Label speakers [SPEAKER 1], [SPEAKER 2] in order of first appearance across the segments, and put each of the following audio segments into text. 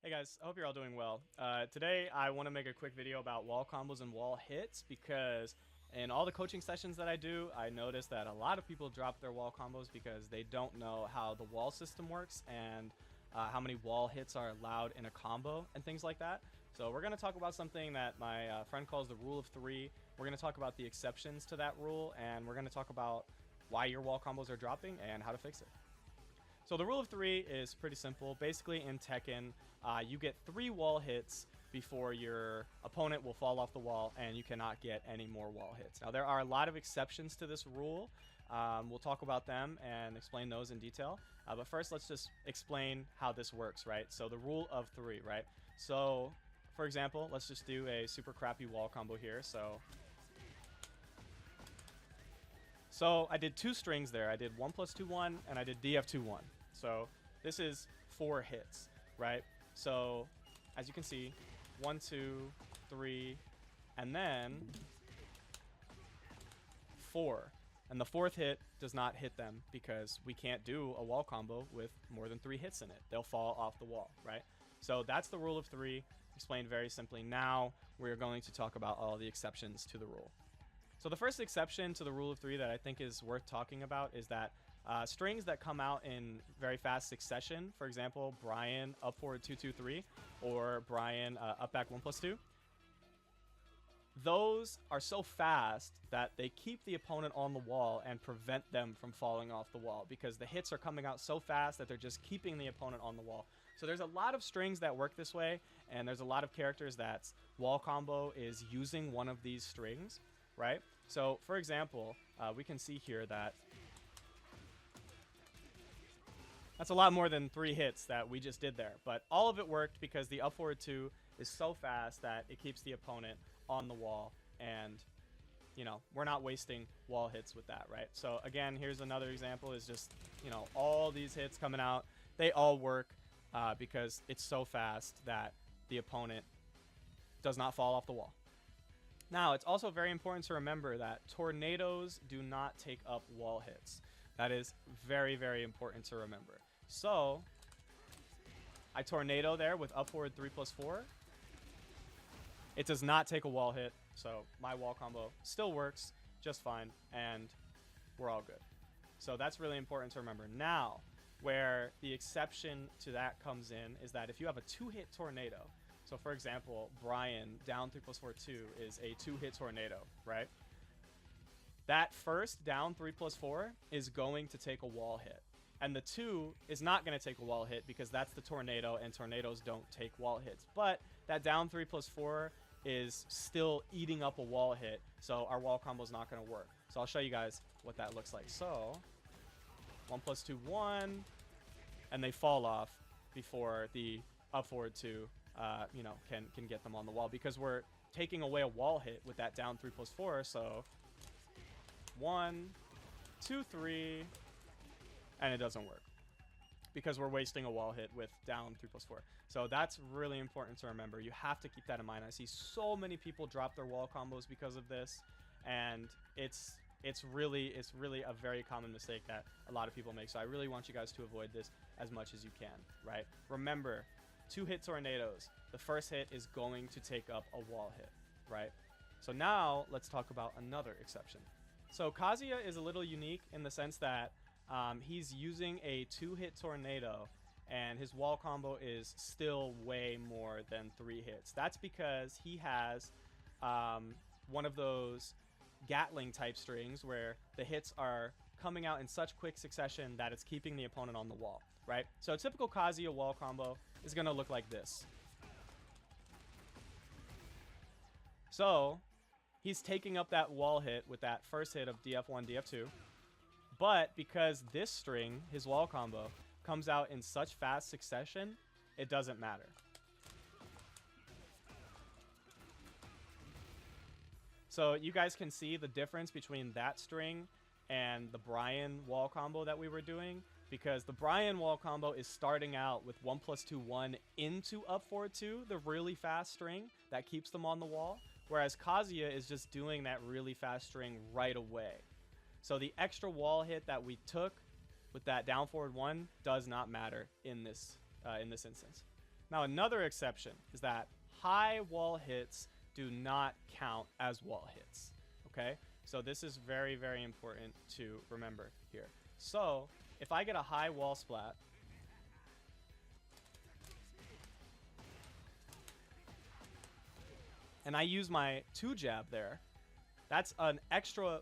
[SPEAKER 1] Hey guys, I hope you're all doing well. Today I want to make a quick video about wall combos and wall hits because in all the coaching sessions that I do, I notice that a lot of people drop their wall combos because they don't know how the wall system works and how many wall hits are allowed in a combo and things like that. So we're going to talk about something that my friend calls the rule of three. We're going to talk about the exceptions to that rule, and we're going to talk about why your wall combos are dropping and how to fix it. So the rule of three is pretty simple. Basically, in Tekken, you get 3 wall hits before your opponent will fall off the wall, and you cannot get any more wall hits. Now, there are a lot of exceptions to this rule. We'll talk about them and explain those in detail. But first, let's just explain how this works, right? So the rule of 3, right? So, for example, let's just do a super crappy wall combo here. So I did 2 strings there. I did 1 + 2 1 and I did DF 2 1. So this is 4 hits, right? So as you can see, 1 2 3 and then 4. And the 4th hit does not hit them because we can't do a wall combo with more than 3 hits in it. They'll fall off the wall, right? So that's the rule of 3, explained very simply. Now we're going to talk about all the exceptions to the rule. So the first exception to the rule of 3 that I think is worth talking about is that strings that come out in very fast succession, for example, Brian up forward 2 2 3 or Brian up back 1 + 2, those are so fast that they keep the opponent on the wall and prevent them from falling off the wall because the hits are coming out so fast that they're just keeping the opponent on the wall. So there's a lot of strings that work this way, and there's a lot of characters that's wall combo is using one of these strings, right? So for example, we can see here that that's a lot more than 3 hits that we just did there, but all of it worked because the up forward 2 is so fast that it keeps the opponent on the wall, and you know, we're not wasting wall hits with that, right? So again, here's another example, is just, you know, all these hits coming out, they all work because it's so fast that the opponent does not fall off the wall. Now, it's also very important to remember that tornadoes do not take up wall hits. That is very, very important to remember. So, I tornado there with up forward 3 + 4. It does not take a wall hit, so my wall combo still works just fine, and we're all good. So that's really important to remember. Now, where the exception to that comes in is that if you have a 2-hit tornado, so for example, Brian down 3 + 4 2 is a 2-hit tornado, right? That first down 3 + 4 is going to take a wall hit. And the 2 is not going to take a wall hit because that's the tornado, and tornadoes don't take wall hits. But that down 3 + 4 is still eating up a wall hit, so our wall combo is not going to work. So I'll show you guys what that looks like. So 1 + 2 1, and they fall off before the up forward 2 you know, can get them on the wall because we're taking away a wall hit with that down 3 + 4. So 1 2 3, and it doesn't work because we're wasting a wall hit with down 3 + 4. So that's really important to remember. You have to keep that in mind. I see so many people drop their wall combos because of this, and it's really a very common mistake that a lot of people make. So I really want you guys to avoid this as much as you can, right? Remember, 2-hit tornadoes, the first hit is going to take up a wall hit, right? So now let's talk about another exception. So Kazuya is a little unique in the sense that he's using a 2-hit tornado, and his wall combo is still way more than 3 hits. That's because he has one of those Gatling type strings where the hits are coming out in such quick succession that it's keeping the opponent on the wall, right? So a typical Kazuya wall combo is going to look like this. So he's taking up that wall hit with that first hit of DF1, DF2, but because this string, his wall combo, comes out in such fast succession, it doesn't matter. So you guys can see the difference between that string and the Brian wall combo that we were doing, because the Brian wall combo is starting out with 1 + 2 1 into up forward 2, the really fast string that keeps them on the wall, whereas Kazuya is just doing that really fast string right away. So the extra wall hit that we took with that down forward 1 does not matter in this instance. Now, another exception is that high wall hits do not count as wall hits. Okay? So this is very, very important to remember here. So if I get a high wall splat, and I use my 2 jab there, that's an extra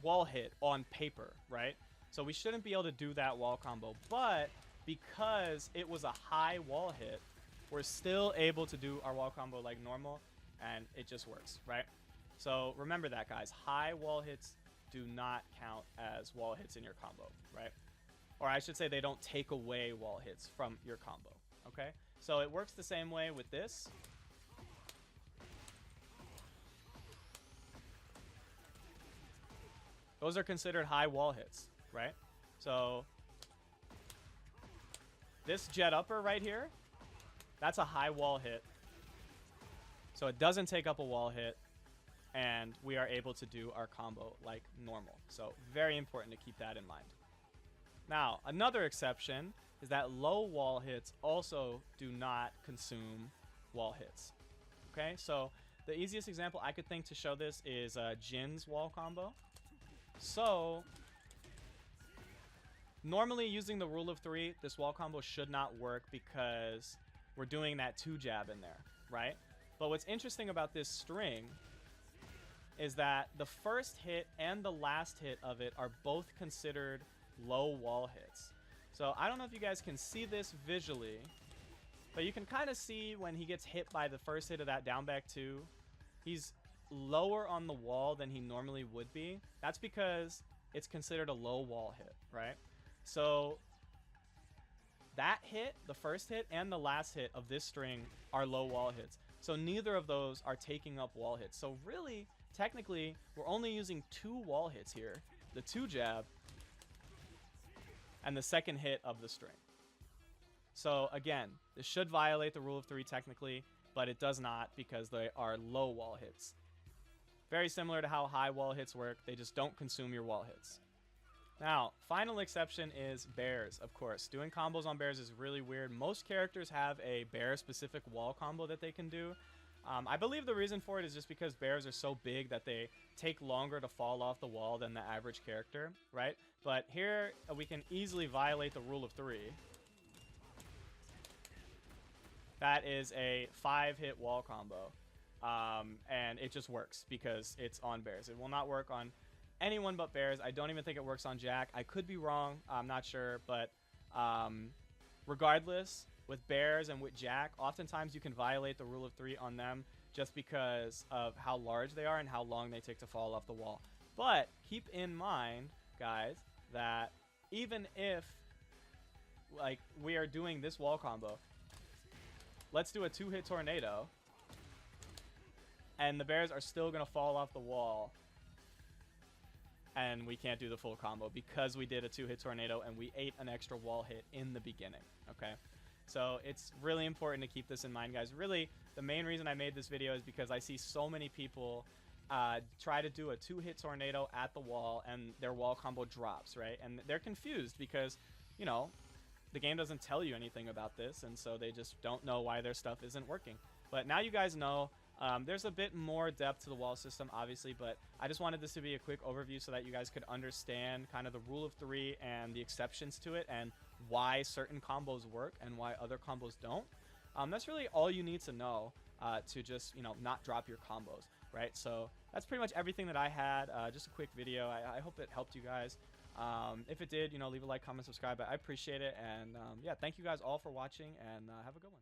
[SPEAKER 1] wall hit on paper, right? So we shouldn't be able to do that wall combo. But because it was a high wall hit, we're still able to do our wall combo like normal, and it just works, right? So remember that, guys. High wall hits do not count as wall hits in your combo, right? Or I should say they don't take away wall hits from your combo, okay? So it works the same way with this. Those are considered high wall hits, right? So this jet upper right here, that's a high wall hit. So it doesn't take up a wall hit, and we are able to do our combo like normal. So very important to keep that in mind. Now, another exception is that low wall hits also do not consume wall hits. Okay, so the easiest example I could think to show this is Jin's wall combo. So normally using the rule of 3, this wall combo should not work because we're doing that 2 jab in there, right? But what's interesting about this string is that the first hit and the last hit of it are both considered low wall hits. So I don't know if you guys can see this visually, but you can kind of see when he gets hit by the first hit of that down back 2, he's lower on the wall than he normally would be. That's because it's considered a low wall hit, right? So that hit, the first hit and the last hit of this string are low wall hits. So neither of those are taking up wall hits. So really, technically, we're only using 2 wall hits here. The 2 jab and the second hit of the string. So again, this should violate the rule of 3 technically, but it does not because they are low wall hits. Very similar to how high wall hits work, they just don't consume your wall hits. Now, final exception is bears, of course. Doing combos on bears is really weird. Most characters have a bear-specific wall combo that they can do. I believe the reason for it is just because bears are so big that they take longer to fall off the wall than the average character, right? But here, we can easily violate the rule of 3. That is a 5-hit wall combo. And it just works because it's on bears. It will not work on anyone but bears. I don't even think it works on Jack. I could be wrong. I'm not sure. But regardless, with bears and with Jack, oftentimes you can violate the rule of 3 on them just because of how large they are and how long they take to fall off the wall. But keep in mind, guys, that even if like we are doing this wall combo, let's do a 2-hit tornado, and the bears are still going to fall off the wall, and we can't do the full combo because we did a 2-hit tornado and we ate an extra wall hit in the beginning, okay? So it's really important to keep this in mind, guys. Really, the main reason I made this video is because I see so many people try to do a 2-hit tornado at the wall and their wall combo drops, right? And they're confused because, you know, the game doesn't tell you anything about this, and so they just don't know why their stuff isn't working. But now you guys know. There's a bit more depth to the wall system, obviously, but I just wanted this to be a quick overview so that you guys could understand kind of the rule of 3 and the exceptions to it and why certain combos work and why other combos don't. That's really all you need to know to just, you know, not drop your combos, right? So that's pretty much everything that I had. Just a quick video. I hope it helped you guys. If it did, you know, leave a like, comment, subscribe. I appreciate it. And yeah, thank you guys all for watching, and have a good one.